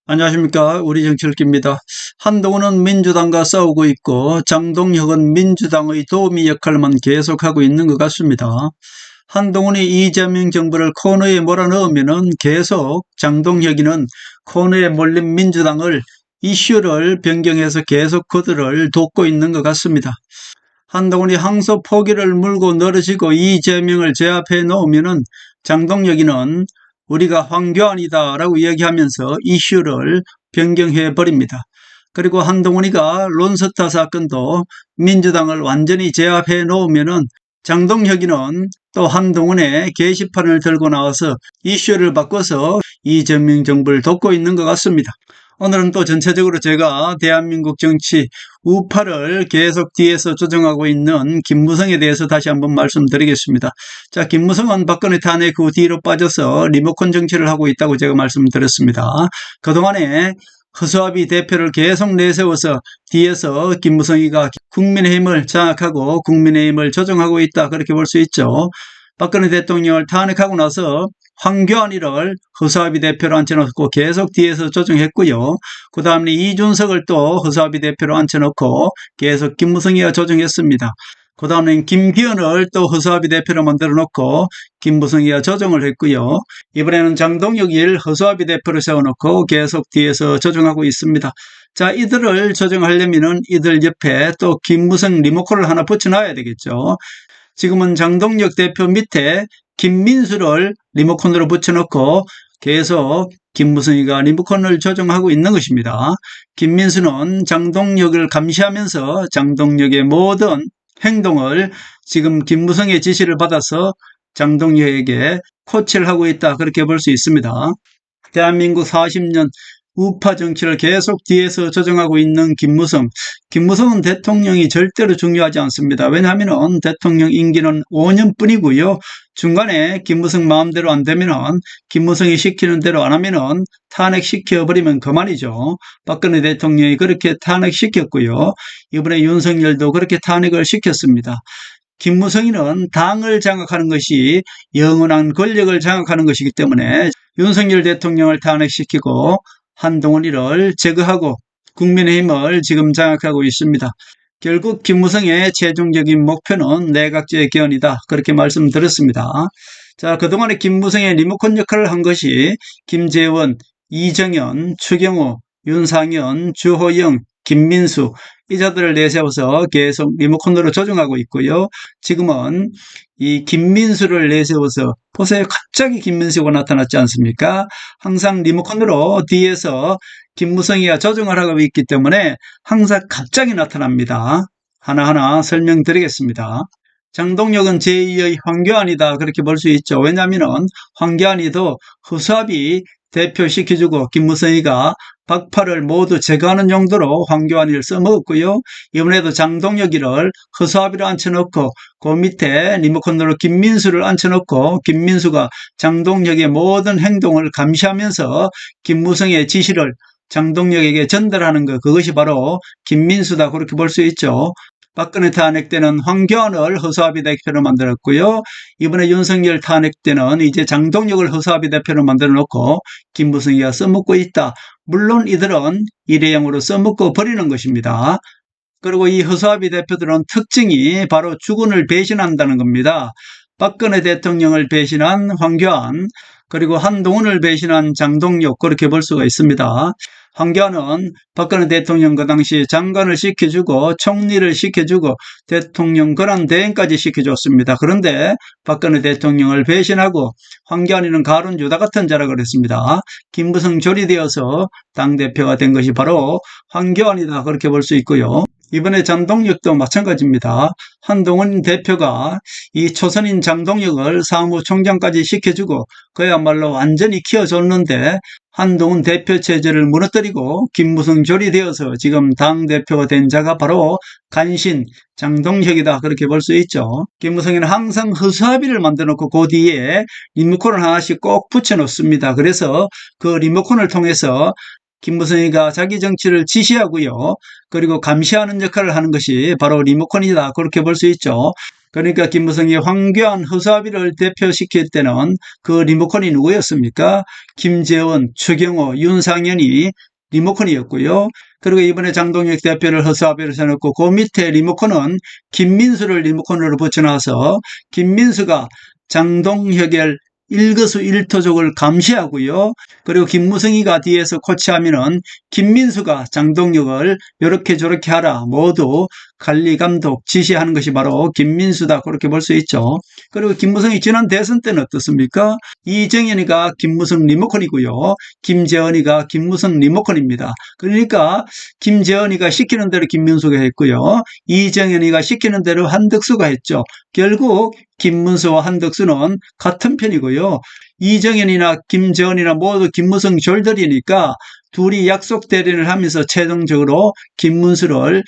안녕하십니까. 우리 정치일기입니다. 한동훈은 민주당과 싸우고 있고 장동혁은 민주당의 도우미 역할만 계속하고 있는 것 같습니다. 한동훈이 이재명 정부를 코너에 몰아넣으면 계속 장동혁이는 코너에 몰린 민주당을 이슈를 변경해서 계속 그들을 돕고 있는 것 같습니다. 한동훈이 항소 포기를 물고 늘어지고 이재명을 제압해 놓으면 장동혁이는 우리가 황교안이다라고 이야기하면서 이슈를 변경해 버립니다. 그리고 한동훈이가 론스타 사건도 민주당을 완전히 제압해 놓으면 장동혁이는 또 한동훈의 게시판을 들고 나와서 이슈를 바꿔서 이재명 정부를 돕고 있는 것 같습니다. 오늘은 또 전체적으로 제가 대한민국 정치 우파를 계속 뒤에서 조정하고 있는 김무성에 대해서 다시 한번 말씀드리겠습니다. 자, 김무성은 박근혜 탄핵 그 뒤로 빠져서 리모컨 정치를 하고 있다고 제가 말씀드렸습니다. 그동안에 허수아비 대표를 계속 내세워서 뒤에서 김무성이가 국민의힘을 장악하고 국민의힘을 조정하고 있다, 그렇게 볼 수 있죠. 박근혜 대통령을 탄핵하고 나서 황교안이를 허수아비 대표로 앉혀놓고 계속 뒤에서 조정했고요. 그 다음에 이준석을 또 허수아비 대표로 앉혀놓고 계속 김무성이가 조정했습니다. 그 다음에 김기현을 또 허수아비 대표로 만들어 놓고 김무성이가 조정을 했고요. 이번에는 장동혁을 허수아비 대표로 세워놓고 계속 뒤에서 조정하고 있습니다. 자, 이들을 조정하려면 이들 옆에 또 김무성 리모컨을 하나 붙여놔야 되겠죠. 지금은 장동혁 대표 밑에 김민수를 리모컨으로 붙여놓고 계속 김무성이가 리모컨을 조정하고 있는 것입니다. 김민수는 장동혁을 감시하면서 장동혁의 모든 행동을 지금 김무성의 지시를 받아서 장동혁에게 코치를 하고 있다, 그렇게 볼 수 있습니다. 대한민국 40년 우파 정치를 계속 뒤에서 조정하고 있는 김무성은 대통령이 절대로 중요하지 않습니다. 왜냐하면 대통령 임기는 5년뿐이고요. 중간에 김무성 마음대로 안 되면, 김무성이 시키는 대로 안 하면 탄핵시켜버리면 그만이죠. 박근혜 대통령이 그렇게 탄핵시켰고요. 이번에 윤석열도 그렇게 탄핵을 시켰습니다. 김무성이는 당을 장악하는 것이 영원한 권력을 장악하는 것이기 때문에 윤석열 대통령을 탄핵시키고 한동훈이를 제거하고 국민의힘을 지금 장악하고 있습니다. 결국 김무성의 최종적인 목표는 내각제 개헌이다, 그렇게 말씀드렸습니다. 자, 그동안에 김무성의 리모컨 역할을 한 것이 김재원, 이정현, 추경호, 윤상현, 주호영, 김민수, 이 자들을 내세워서 계속 리모컨으로 조정하고 있고요. 지금은 이 김민수를 내세워서 보세요. 갑자기 김민수가 나타났지 않습니까? 항상 리모컨으로 뒤에서 김무성이가 조정을 하고 있기 때문에 항상 갑자기 나타납니다. 하나하나 설명드리겠습니다. 장동혁은 제2의 황교안이다, 그렇게 볼 수 있죠. 왜냐하면 황교안이도 허수아비 대표 시켜주고 김무성이가 박파를 모두 제거하는 용도로 황교안이를 써먹었고요. 이번에도 장동혁이를 허수아비로 앉혀놓고 그 밑에 리모컨으로 김민수를 앉혀놓고 김민수가 장동혁의 모든 행동을 감시하면서 김무성의 지시를 장동혁에게 전달하는 것, 그것이 바로 김민수다, 그렇게 볼 수 있죠. 박근혜 탄핵 때는 황교안을 허수아비 대표로 만들었고요. 이번에 윤석열 탄핵 때는 이제 장동혁을 허수아비 대표로 만들어 놓고 김무성이가 써먹고 있다. 물론 이들은 일회용으로 써먹고 버리는 것입니다. 그리고 이 허수아비 대표들은 특징이 바로 주군을 배신한다는 겁니다. 박근혜 대통령을 배신한 황교안, 그리고 한동훈을 배신한 장동혁, 그렇게 볼 수가 있습니다. 황교안은 박근혜 대통령 그 당시 장관을 시켜주고 총리를 시켜주고 대통령 권한대행까지 시켜줬습니다. 그런데 박근혜 대통령을 배신하고 황교안이는 가룟 유다 같은 자라 그랬습니다. 김무성 조리되어서 당대표가 된 것이 바로 황교안이다, 그렇게 볼 수 있고요. 이번에 장동혁도 마찬가지입니다. 한동훈 대표가 이 초선인 장동혁을 사무총장까지 시켜주고 그야말로 완전히 키워줬는데 한동훈 대표 체제를 무너뜨리고 김무성 조리되어서 지금 당대표가 된 자가 바로 간신 장동혁이다, 그렇게 볼 수 있죠. 김무성이는 항상 허수아비를 만들어놓고 그 뒤에 리모컨을 하나씩 꼭 붙여놓습니다. 그래서 그 리모컨을 통해서 김무성이가 자기 정치를 지시하고요. 그리고 감시하는 역할을 하는 것이 바로 리모컨이다. 그렇게 볼 수 있죠. 그러니까 김무성이 황교안, 허수아비를 대표시킬 때는 그 리모컨이 누구였습니까? 김재원, 최경호, 윤상현이 리모컨이었고요. 그리고 이번에 장동혁 대표를 허수아비를 세워놓고 그 밑에 리모컨은 김민수를 리모컨으로 붙여놔서 김민수가 장동혁의 일거수일투족을 감시하고요. 그리고 김무성이가 뒤에서 코치하면은 김민수가 장동혁을 이렇게 저렇게 하라 모두 관리 감독 지시하는 것이 바로 김민수다. 그렇게 볼 수 있죠. 그리고 김무성이 지난 대선 때는 어떻습니까? 이정현이가 김무성 리모컨이고요. 김재원이가 김무성 리모컨입니다. 그러니까 김재원이가 시키는 대로 김민수가 했고요. 이정현이가 시키는 대로 한덕수가 했죠. 결국 김문수와 한덕수는 같은 편이고요. 이정현이나 김재원이나 모두 김무성 졸들이니까 둘이 약속 대련을 하면서 최종적으로 김문수를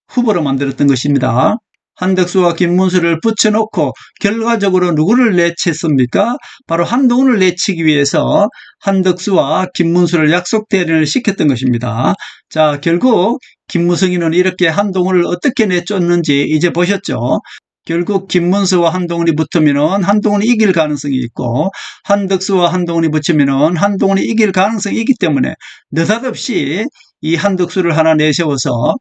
후보로 만들었던 것입니다. 한덕수와 김문수를 붙여놓고 결과적으로 누구를 내쳤습니까? 바로 한동훈을 내치기 위해서 한덕수와 김문수를 약속 대련을 시켰던 것입니다. 자, 결국 김무성이는 이렇게 한동훈을 어떻게 내쫓는지 이제 보셨죠? 결국 김문수와 한동훈이 붙으면 한동훈이 이길 가능성이 있고 한덕수와 한동훈이 붙으면 한동훈이 이길 가능성이 있기 때문에 느닷없이 이 한덕수를 하나 내세워서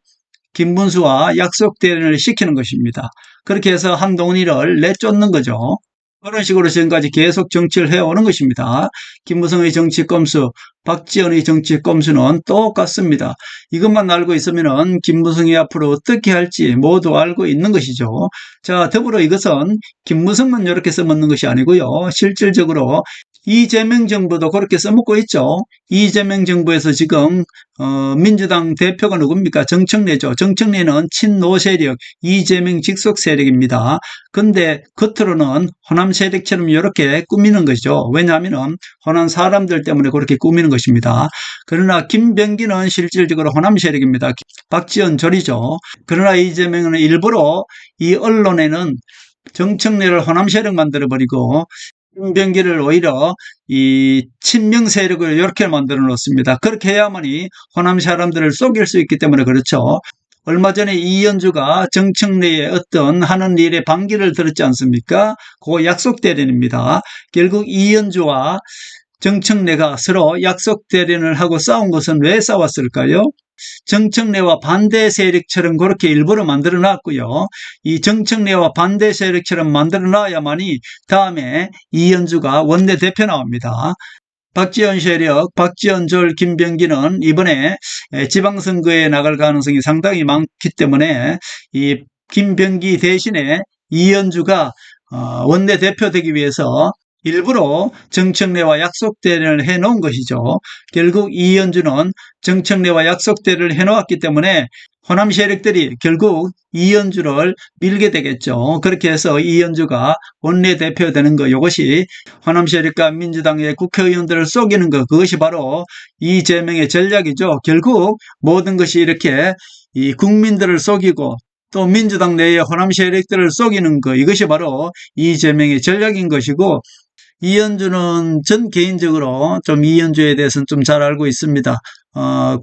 김문수와 약속 대련을 시키는 것입니다. 그렇게 해서 한동훈이를 내쫓는 거죠. 그런 식으로 지금까지 계속 정치를 해오는 것입니다. 김무성의 정치 꼼수, 박지원의 정치 꼼수는 똑같습니다. 이것만 알고 있으면 김무성이 앞으로 어떻게 할지 모두 알고 있는 것이죠. 자, 더불어 이것은 김무성만 이렇게 써먹는 것이 아니고요. 실질적으로 이재명 정부도 그렇게 써먹고 있죠. 이재명 정부에서 지금 민주당 대표가 누굽니까? 정청래죠. 정청래는 친노 세력, 이재명 직속 세력입니다. 근데 겉으로는 호남 세력처럼 이렇게 꾸미는 것이죠. 왜냐하면 호남 사람들 때문에 그렇게 꾸미는 것입니다. 그러나 김병기는 실질적으로 호남 세력입니다. 박지원 졸이죠. 그러나 이재명은 일부러 이 언론에는 정청래를 호남 세력 만들어버리고 김병기를 오히려 이 친명 세력을 이렇게 만들어 놓습니다. 그렇게 해야만이 호남 사람들을 속일 수 있기 때문에 그렇죠. 얼마 전에 이현주가 정청래의 어떤 하는 일에 반기를 들었지 않습니까? 그거 약속 대련입니다. 결국 이현주와 정청래가 서로 약속 대련을 하고 싸운 것은 왜 싸웠을까요? 정청래와 반대 세력처럼 그렇게 일부러 만들어 놨고요. 이 정청래와 반대 세력처럼 만들어 놔야만이 다음에 이현주가 원내대표 나옵니다. 박지원 세력, 박지원 졸 김병기는 이번에 지방선거에 나갈 가능성이 상당히 많기 때문에 이 김병기 대신에 이현주가 원내대표 되기 위해서 일부러 정청래와 약속 대련을 해놓은 것이죠. 결국 이현주는 정청래와 약속 대련을 해놓았기 때문에 호남 세력들이 결국 이현주를 밀게 되겠죠. 그렇게 해서 이현주가 원내대표 되는 것, 이것이 호남 세력과 민주당의 국회의원들을 속이는 것, 그것이 바로 이재명의 전략이죠. 결국 모든 것이 이렇게 이 국민들을 속이고 또 민주당 내의 호남 세력들을 속이는 것, 이것이 바로 이재명의 전략인 것이고, 이현주는 전 개인적으로 좀 이현주에 대해서는 좀 잘 알고 있습니다.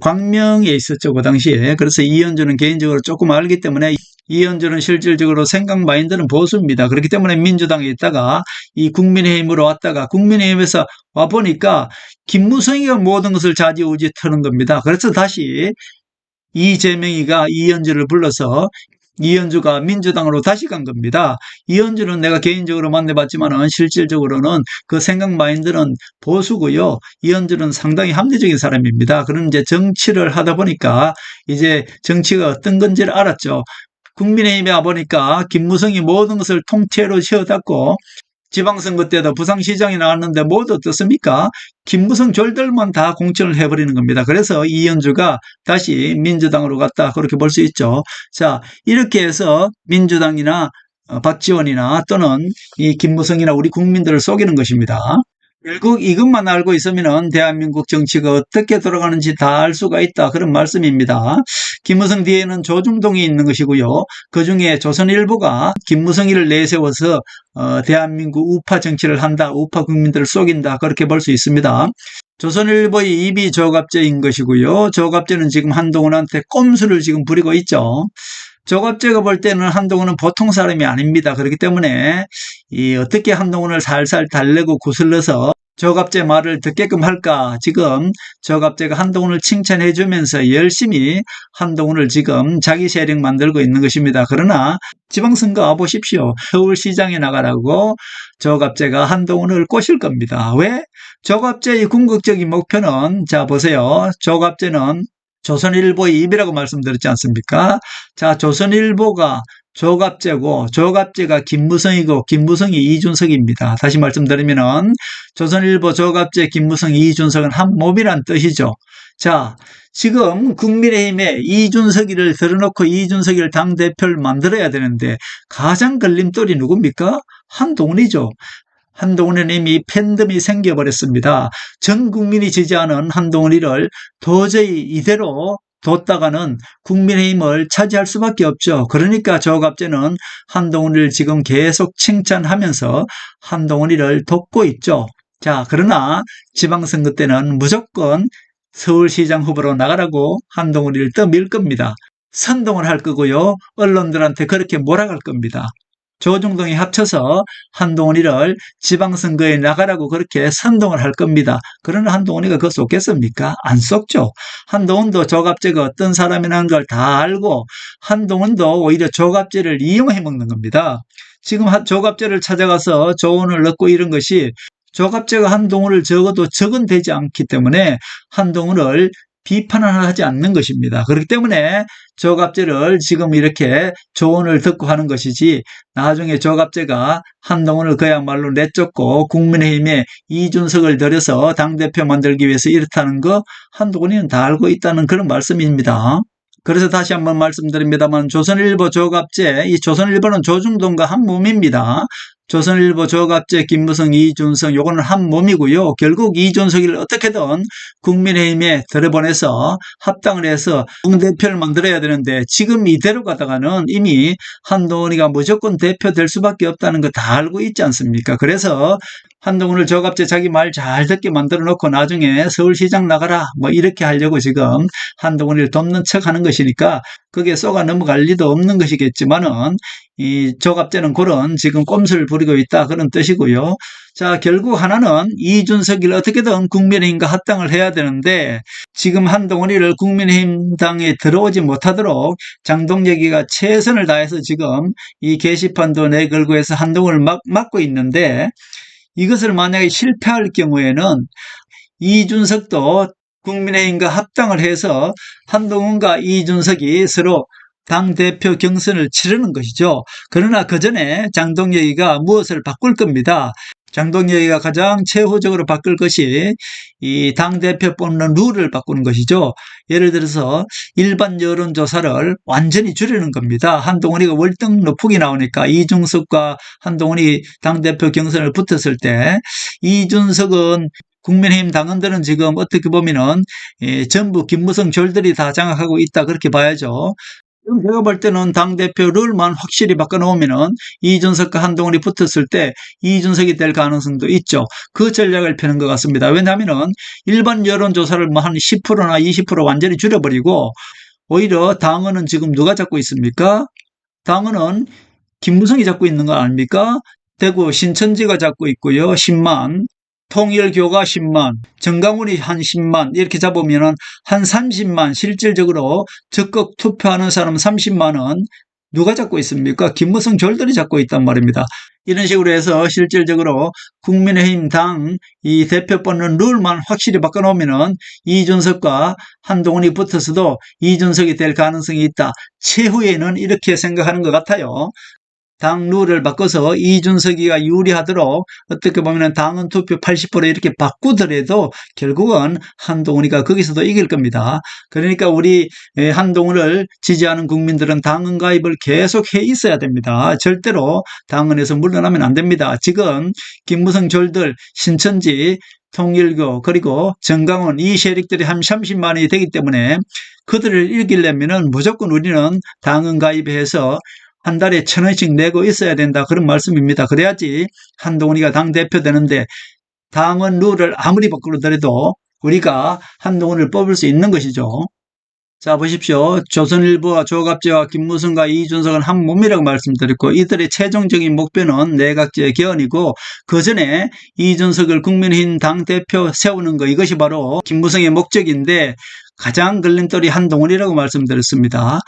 광명에 있었죠, 그 당시에. 그래서 이현주는 개인적으로 조금 알기 때문에 이현주는 실질적으로 생각 마인드는 보수입니다. 그렇기 때문에 민주당에 있다가 이 국민의힘으로 왔다가 국민의힘에서 와보니까 김무성이가 모든 것을 좌지우지 터는 겁니다. 그래서 다시 이재명이가 이현주를 불러서 이현주가 민주당으로 다시 간 겁니다. 이현주는 내가 개인적으로 만나봤지만은 실질적으로는 그 생각 마인드는 보수고요. 이현주는 상당히 합리적인 사람입니다. 그런 이제 정치를 하다 보니까 이제 정치가 어떤 건지를 알았죠. 국민의힘에 와보니까 김무성이 모든 것을 통째로 쥐어닫고 지방선거 때도 부산시장이 나왔는데 모두 어떻습니까? 김무성 졸들만 다 공천을 해버리는 겁니다. 그래서 이현주가 다시 민주당으로 갔다, 그렇게 볼 수 있죠. 자, 이렇게 해서 민주당이나 박지원이나 또는 이 김무성이나 우리 국민들을 속이는 것입니다. 결국 이것만 알고 있으면 대한민국 정치가 어떻게 돌아가는지 다 알 수가 있다. 그런 말씀입니다. 김무성 뒤에는 조중동이 있는 것이고요. 그중에 조선일보가 김무성이를 내세워서 대한민국 우파 정치를 한다. 우파 국민들을 속인다. 그렇게 볼 수 있습니다. 조선일보의 입이 조갑제인 것이고요. 조갑제는 지금 한동훈한테 꼼수를 지금 부리고 있죠. 조갑제가 볼 때는 한동훈은 보통 사람이 아닙니다. 그렇기 때문에 어떻게 한동훈을 살살 달래고 구슬러서 조갑제 말을 듣게끔 할까. 지금 조갑제가 한동훈을 칭찬해 주면서 열심히 한동훈을 지금 자기 세력 만들고 있는 것입니다. 그러나 지방선거 와보십시오. 서울시장에 나가라고 조갑제가 한동훈을 꼬실 겁니다. 왜? 조갑제의 궁극적인 목표는, 자 보세요. 조갑제는 조선일보의 입이라고 말씀드렸지 않습니까? 자, 조선일보가 조갑제고 조갑제가 김무성이고 김무성이 이준석입니다. 다시 말씀드리면은 조선일보 조갑제 김무성 이준석은 한 몸이란 뜻이죠. 자, 지금 국민의힘에 이준석이를 들어놓고 이준석이를 당대표를 만들어야 되는데 가장 걸림돌이 누굽니까? 한동훈이죠. 한동훈은 이미 팬덤이 생겨버렸습니다. 전 국민이 지지하는 한동훈이를 도저히 이대로 뒀다가는 국민의힘을 차지할 수밖에 없죠. 그러니까 조갑제는 한동훈을 지금 계속 칭찬하면서 한동훈이를 돕고 있죠. 자, 그러나 지방선거 때는 무조건 서울시장 후보로 나가라고 한동훈이를 떠밀 겁니다. 선동을 할 거고요. 언론들한테 그렇게 몰아갈 겁니다. 조중동이 합쳐서 한동훈이를 지방선거에 나가라고 그렇게 선동을 할 겁니다. 그러나 한동훈이가 그거 속겠습니까? 안 속죠. 한동훈도 조갑제가 어떤 사람이라는 걸 다 알고 한동훈도 오히려 조갑제를 이용해 먹는 겁니다. 지금 조갑제를 찾아가서 조언을 얻고 이런 것이 조갑제가 한동훈을 적어도 적은 되지 않기 때문에 한동훈을 비판을 하지 않는 것입니다. 그렇기 때문에 조갑제를 지금 이렇게 조언을 듣고 하는 것이지 나중에 조갑제가 한동훈을 그야말로 내쫓고 국민의힘에 이준석을 들여서 당대표 만들기 위해서 이렇다는 거 한동훈이는 다 알고 있다는 그런 말씀입니다. 그래서 다시 한번 말씀드립니다만 조선일보 조갑제, 이 조선일보는 조중동과 한 몸입니다. 조선일보 조갑제 김무성 이준석 요거는 한 몸이고요. 결국 이준석을 어떻게든 국민의힘에 들어보내서 합당을 해서 당대표를 만들어야 되는데 지금 이대로 가다가는 이미 한동훈이가 무조건 대표 될 수밖에 없다는 거 다 알고 있지 않습니까? 그래서 한동훈을 조갑제 자기 말 잘 듣게 만들어 놓고 나중에 서울시장 나가라 뭐 이렇게 하려고 지금 한동훈을 돕는 척 하는 것이니까 그게 쏘가 넘어갈 리도 없는 것이겠지만은 이 조갑제는 그런 지금 꼼수를 부리고 있다 그런 뜻이고요. 자, 결국 하나는 이준석을 어떻게든 국민의힘과 합당을 해야 되는데 지금 한동훈이를 국민의힘 당에 들어오지 못하도록 장동혁이가 최선을 다해서 지금 이 게시판도 내걸고 해서 한동훈을 막고 있는데 이것을 만약에 실패할 경우에는 이준석도 국민의힘과 합당을 해서 한동훈과 이준석이 서로 당대표 경선을 치르는 것이죠. 그러나 그 전에 장동혁이가 무엇을 바꿀 겁니다. 장동혁이가 가장 최후적으로 바꿀 것이 이 당대표 뽑는 룰을 바꾸는 것이죠. 예를 들어서 일반 여론조사를 완전히 줄이는 겁니다. 한동훈이가 월등 높게 나오니까 이준석과 한동훈이 당대표 경선을 붙었을 때 이준석은 국민의힘 당원들은 지금 어떻게 보면은 전부 김무성 졸들이 다 장악하고 있다 그렇게 봐야죠. 지금 제가 볼 때는 당대표 룰만 확실히 바꿔놓으면은 이준석과 한동훈이 붙었을 때 이준석이 될 가능성도 있죠. 그 전략을 펴는 것 같습니다. 왜냐하면은 일반 여론조사를 뭐 한 10%나 20% 완전히 줄여버리고 오히려 당원은 지금 누가 잡고 있습니까? 당원은 김무성이 잡고 있는 거 아닙니까? 대구 신천지가 잡고 있고요. 10만. 통일교가 10만, 정강훈이 한 10만 이렇게 잡으면 한 30만 실질적으로 적극 투표하는 사람 30만은 누가 잡고 있습니까? 김무성 졸들이 잡고 있단 말입니다. 이런 식으로 해서 실질적으로 국민의힘 당 이 대표 뽑는 룰만 확실히 바꿔놓으면 이준석과 한동훈이 붙어서도 이준석이 될 가능성이 있다. 최후에는 이렇게 생각하는 것 같아요. 당 룰을 바꿔서 이준석이가 유리하도록 어떻게 보면 당원 투표 80% 이렇게 바꾸더라도 결국은 한동훈이가 거기서도 이길 겁니다. 그러니까 우리 한동훈을 지지하는 국민들은 당원 가입을 계속 해 있어야 됩니다. 절대로 당원에서 물러나면 안 됩니다. 지금 김무성 졸들, 신천지, 통일교 그리고 정강원 이 세력들이 한 30만이 되기 때문에 그들을 이기려면 무조건 우리는 당원 가입해서 한 달에 1,000원씩 내고 있어야 된다. 그런 말씀입니다. 그래야지 한동훈이가 당대표 되는데 당원 룰을 아무리 바꾸더라도 우리가 한동훈을 뽑을 수 있는 것이죠. 자, 보십시오. 조선일보와 조갑제와 김무성과 이준석은 한 몸이라고 말씀드렸고 이들의 최종적인 목표는 내각제 개헌이고 그 전에 이준석을 국민의힘 당대표 세우는 거 이것이 바로 김무성의 목적인데 가장 걸림돌이 한동훈이라고 말씀드렸습니다.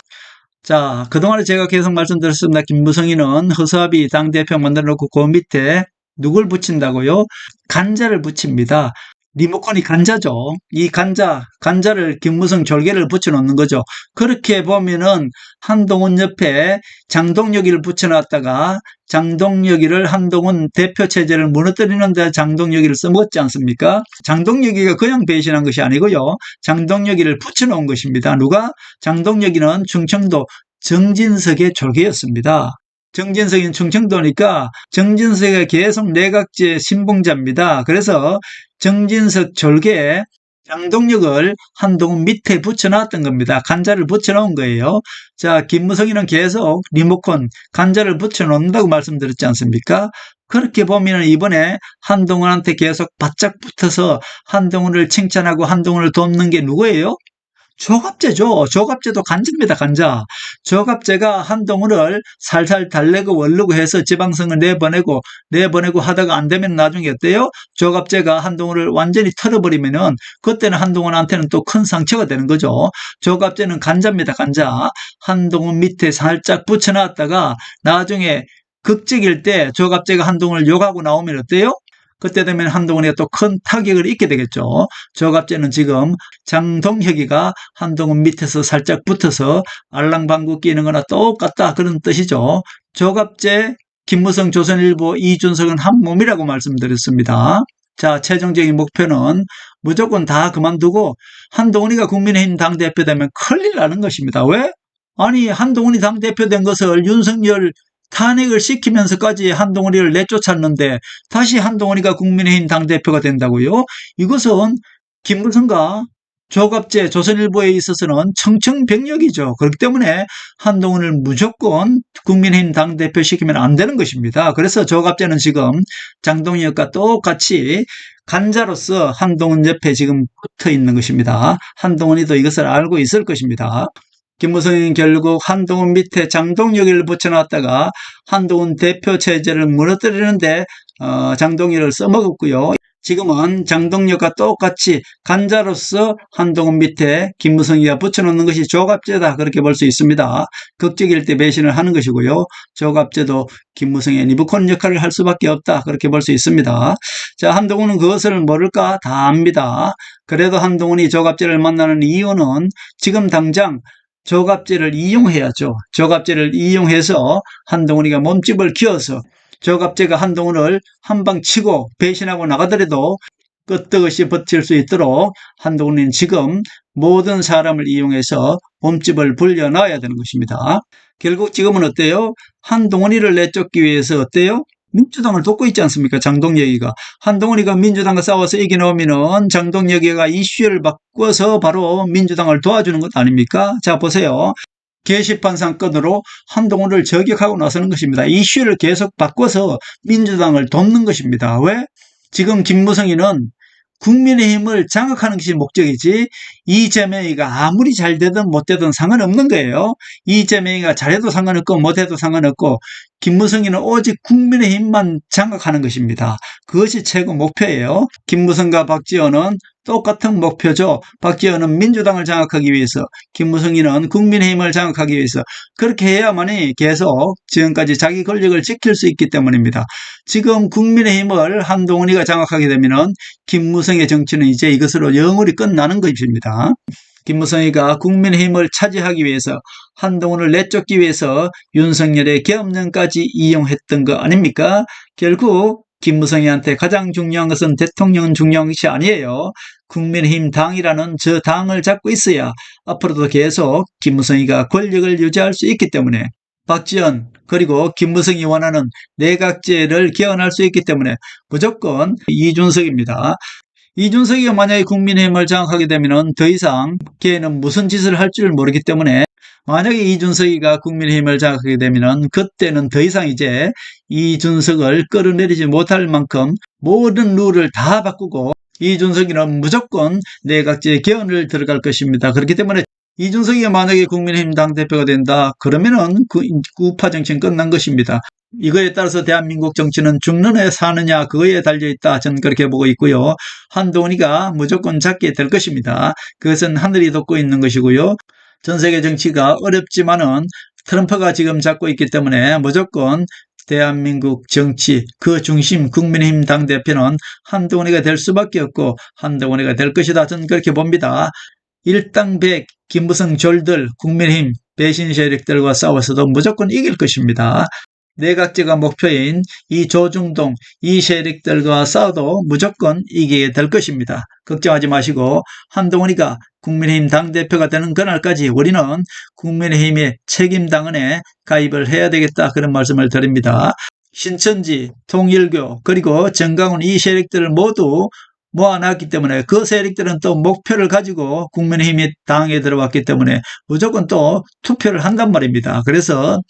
자, 그동안 제가 계속 말씀드렸습니다. 김무성이는 허수아비 당대표 만들어놓고 그 밑에 누굴 붙인다고요? 간자를 붙입니다. 리모컨이 간자죠. 이 간자를 김무성 졸개를 붙여놓는 거죠. 그렇게 보면은 한동훈 옆에 장동혁이를 붙여놨다가 장동혁이를 한동훈 대표 체제를 무너뜨리는 데 장동혁이를 써먹었지 않습니까? 장동혁이가 그냥 배신한 것이 아니고요. 장동혁이를 붙여놓은 것입니다. 누가? 장동혁이는 충청도 정진석의 졸개였습니다. 정진석은 충청도니까 정진석이 계속 내각제 신봉자입니다. 그래서 정진석 졸개 장동혁을 한동훈 밑에 붙여놨던 겁니다. 간자를 붙여놓은 거예요. 자, 김무성이는 계속 리모컨 간자를 붙여놓는다고 말씀드렸지 않습니까? 그렇게 보면 이번에 한동훈한테 계속 바짝 붙어서 한동훈을 칭찬하고 한동훈을 돕는 게 누구예요? 조갑제죠. 조갑제도 간자입니다. 간자. 조갑제가 한동훈을 살살 달래고 원르고 해서 지방선거 내보내고 하다가 안 되면 나중에 어때요? 조갑제가 한동훈을 완전히 털어버리면은 그때는 한동훈한테는 또 큰 상처가 되는 거죠. 조갑제는 간자입니다. 간자. 한동훈 밑에 살짝 붙여놨다가 나중에 극적일 때 조갑제가 한동훈을 욕하고 나오면 어때요? 그때 되면 한동훈이가 또 큰 타격을 입게 되겠죠. 조갑제는 지금 장동혁이가 한동훈 밑에서 살짝 붙어서 알랑방구 끼는 거나 똑같다 그런 뜻이죠. 조갑제, 김무성, 조선일보, 이준석은 한 몸이라고 말씀드렸습니다. 자, 최종적인 목표는 무조건 다 그만두고 한동훈이가 국민의힘 당대표 되면 큰일 나는 것입니다. 왜? 아니, 한동훈이 당대표 된 것을 윤석열 탄핵을 시키면서까지 한동훈이를 내쫓았는데 다시 한동훈이가 국민의힘 당대표가 된다고요? 이것은 김무성과 조갑제, 조선일보에 있어서는 청천벽력이죠. 그렇기 때문에 한동훈을 무조건 국민의힘 당대표 시키면 안 되는 것입니다. 그래서 조갑제는 지금 장동혁과 똑같이 간자로서 한동훈 옆에 지금 붙어 있는 것입니다. 한동훈이도 이것을 알고 있을 것입니다. 김무성은 결국 한동훈 밑에 장동혁을 붙여놨다가 한동훈 대표 체제를 무너뜨리는데 장동혁을 써먹었고요. 지금은 장동혁과 똑같이 간자로서 한동훈 밑에 김무성이가 붙여놓는 것이 조갑제다 그렇게 볼 수 있습니다. 극적일 때 배신을 하는 것이고요. 조갑제도 김무성의 리모컨 역할을 할 수밖에 없다 그렇게 볼 수 있습니다. 자, 한동훈은 그것을 모를까 다 압니다. 그래도 한동훈이 조갑제를 만나는 이유는 지금 당장 조갑제를 이용해야죠. 조갑제를 이용해서 한동훈이가 몸집을 키워서 조갑제가 한동훈을 한방 치고 배신하고 나가더라도 끄떡없이 버틸 수 있도록 한동훈은 지금 모든 사람을 이용해서 몸집을 불려놔야 되는 것입니다. 결국 지금은 어때요? 한동훈이를 내쫓기 위해서 어때요? 민주당을 돕고 있지 않습니까? 장동혁이가. 한동훈이가 민주당과 싸워서 이겨놓으면은 장동혁이가 이슈를 바꿔서 바로 민주당을 도와주는 것 아닙니까? 자, 보세요. 게시판 사건으로 한동훈을 저격하고 나서는 것입니다. 이슈를 계속 바꿔서 민주당을 돕는 것입니다. 왜? 지금 김무성이는 국민의힘을 장악하는 것이 목적이지 이재명이가 아무리 잘 되든 못 되든 상관없는 거예요. 이재명이가 잘해도 상관없고 못해도 상관없고 김무성이는 오직 국민의힘만 장악하는 것입니다. 그것이 최고 목표예요. 김무성과 박지원은 똑같은 목표죠. 박지원은 민주당을 장악하기 위해서, 김무성이는 국민의힘을 장악하기 위해서 그렇게 해야만이 계속 지금까지 자기 권력을 지킬 수 있기 때문입니다. 지금 국민의힘을 한동훈이가 장악하게 되면은 김무성의 정치는 이제 이것으로 영원히 끝나는 것입니다. 김무성이가 국민의힘을 차지하기 위해서 한동훈을 내쫓기 위해서 윤석열의 계엄령까지 이용했던 거 아닙니까? 결국 김무성이한테 가장 중요한 것은 대통령은 중요한 것이 아니에요. 국민의힘 당이라는 저 당을 잡고 있어야 앞으로도 계속 김무성이가 권력을 유지할 수 있기 때문에 박지원 그리고 김무성이 원하는 내각제를 개헌할 수 있기 때문에 무조건 이준석입니다. 이준석이 만약에 국민의힘을 장악하게 되면 더 이상 걔는 무슨 짓을 할 줄 모르기 때문에 만약에 이준석이가 국민의힘을 장악하게 되면 그때는 더 이상 이제 이준석을 끌어내리지 못할 만큼 모든 룰을 다 바꾸고 이준석이는 무조건 내각제 개헌을 들어갈 것입니다. 그렇기 때문에 이준석이 만약에 국민의힘 당대표가 된다 그러면은 그 우파 정치는 끝난 것입니다. 이거에 따라서 대한민국 정치는 죽느냐 사느냐 그거에 달려있다 저는 그렇게 보고 있고요. 한동훈이가 무조건 잡게 될 것입니다. 그것은 하늘이 돋고 있는 것이고요. 전 세계 정치가 어렵지만은 트럼프가 지금 잡고 있기 때문에 무조건 대한민국 정치 그 중심 국민의힘 당대표는 한동훈이가 될 수밖에 없고 한동훈이가 될 것이다 저는 그렇게 봅니다. 일당백 김무성 졸들 국민의힘 배신 세력들과 싸워서도 무조건 이길 것입니다. 내각제가 목표인 이 조중동 이 세력들과 싸워도 무조건 이기게 될 것입니다. 걱정하지 마시고 한동훈이가 국민의힘 당대표가 되는 그날까지 우리는 국민의힘의 책임당원에 가입을 해야 되겠다 그런 말씀을 드립니다. 신천지, 통일교 그리고 정강훈 이 세력들을 모두 모아놨기 때문에 그 세력들은 또 목표를 가지고 국민의힘의 당에 들어왔기 때문에 무조건 또 투표를 한단 말입니다. 그래서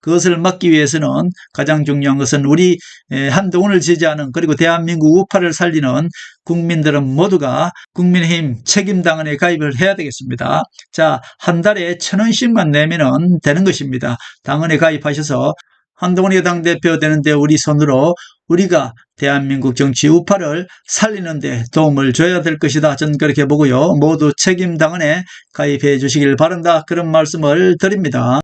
그것을 막기 위해서는 가장 중요한 것은 우리 한동훈을 지지하는 그리고 대한민국 우파를 살리는 국민들은 모두가 국민의힘 책임당원에 가입을 해야 되겠습니다. 자, 한 달에 1,000원씩만 내면 되는 것입니다. 당원에 가입하셔서 한동훈이 당대표 되는데 우리 손으로 우리가 대한민국 정치 우파를 살리는 데 도움을 줘야 될 것이다. 저는 그렇게 보고요. 모두 책임당원에 가입해 주시길 바란다. 그런 말씀을 드립니다.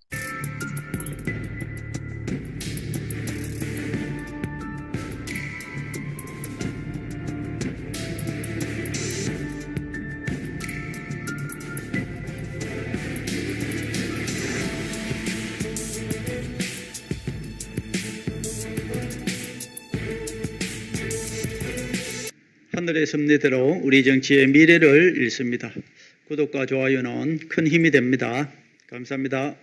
하늘의 섭리대로 우리 정치의 미래를 읽습니다. 구독과 좋아요는 큰 힘이 됩니다. 감사합니다.